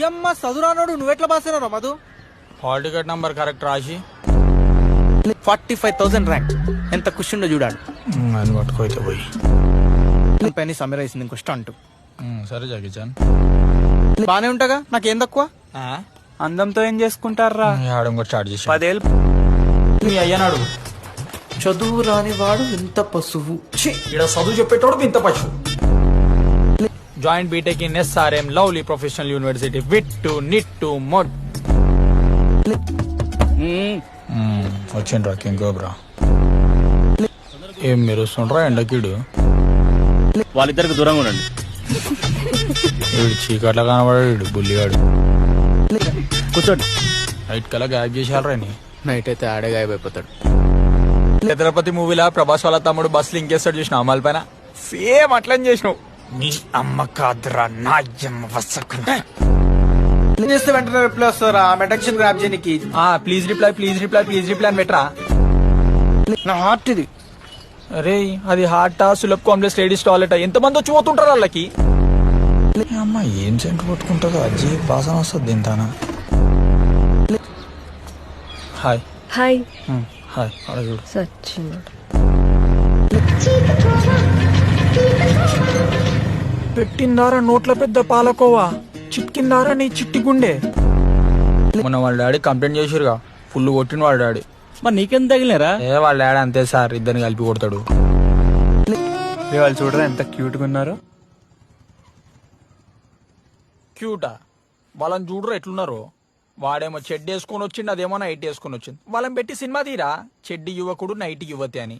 యమ్మ చదురానోడు నువ్వెట్లా పాసినావు మధు? హాల్ టికెట్ నంబర్ కరెక్ట్ రాసి 45,000 ర్యాంక్. ఎంత కుషుండో చూడాడు. అని పట్టుకోయితే పోయి పైన సమీర వేసింది ఇంకో స్టంట్. సరే జాకిచాన్ బానే ఉంటాగా, నాకేం తక్కువ? అందంతో ఏం చేసుకుంటారా? ఆడం కూడా స్టార్ట్ చేసి 10 ఏళ్ళు మీ అయ్యనాడు చదువు రాని వాడు ఇంత పశువు. ఇక్కడ చదువు చెప్పేటోడు ఇంత పశువు. Joint BTech in SRM Lovely Professional University VIT NIT మొట్ వచ్చిండ్రా కింగ్ కోబ్రా. ఏం మెరుస్తుండ్రా ఎండకీడు? వాళ్ళిద్దరికి దూరంగా ఉండండి. వీడు చీకట్లా కనబడాడు బుల్లిగాడు. కూర్చోండి. నైట్ కల్లా గ్యాప్ చేసేయాలరా నీ. నైట్ అయితే ఆడే గాయపోతాడు. ఛత్రపతి మూవీలా ప్రభాస్ వాళ్ళ తమ్ముడు బస్సులు ఇంకేస్తాడు చూసిన అమ్మాయిల పైన సేమ్ అట్లని చేసినావు. నీ అమ్మ కాదురా నా అమ్మ వసకు. ఏం చేస్తే వెంటనే రిప్లై వస్తారా? ఆమె అటెన్షన్ గ్రాప్ చేయడానికి. Please reply please reply please reply అని పెట్టరా. నా హార్ట్ ఇది. అరే అది హార్టా సులభ్ కాంప్లెక్స్ లేడీస్ టాయిలెట్ ఎంతమంది వచ్చి పోతుంటారు వాళ్ళకి. అమ్మ ఏం సెంటర్ కొట్టుకుంటుందో అజ్జి వాసన వస్తుంది తింటానా. Hi hi. హాయ్ అడుగు. సచ్చినోడు. పెట్టిందారా నోట్ల పెద్ద పాలకోవా, చిట్కిందారా నీ చిట్టి గుండె. మొన్న వాళ్ళ డాడీ కంప్లైంట్ చేసిరుగా, ఫుల్ కొట్టిన వాళ్ళ డాడీ. మరి నీకెంత తగిలినారా? వాళ్ళ డాడీ అంతే సార్, ఇద్దరిని కలిపి కొడతాడు. వాళ్ళు చూడరా ఎంత క్యూట్ గా ఉన్నారు. క్యూటా? వాళ్ళని చూడరు ఎట్లున్నారు. వాడేమో చెడ్డి వేసుకొని వచ్చిండు, అదేమో నైట్ వేసుకొని వచ్చింది. వాళ్ళని పెట్టి సినిమా తీరా చెడ్డి యువకుడు నైట్ యువతి అని.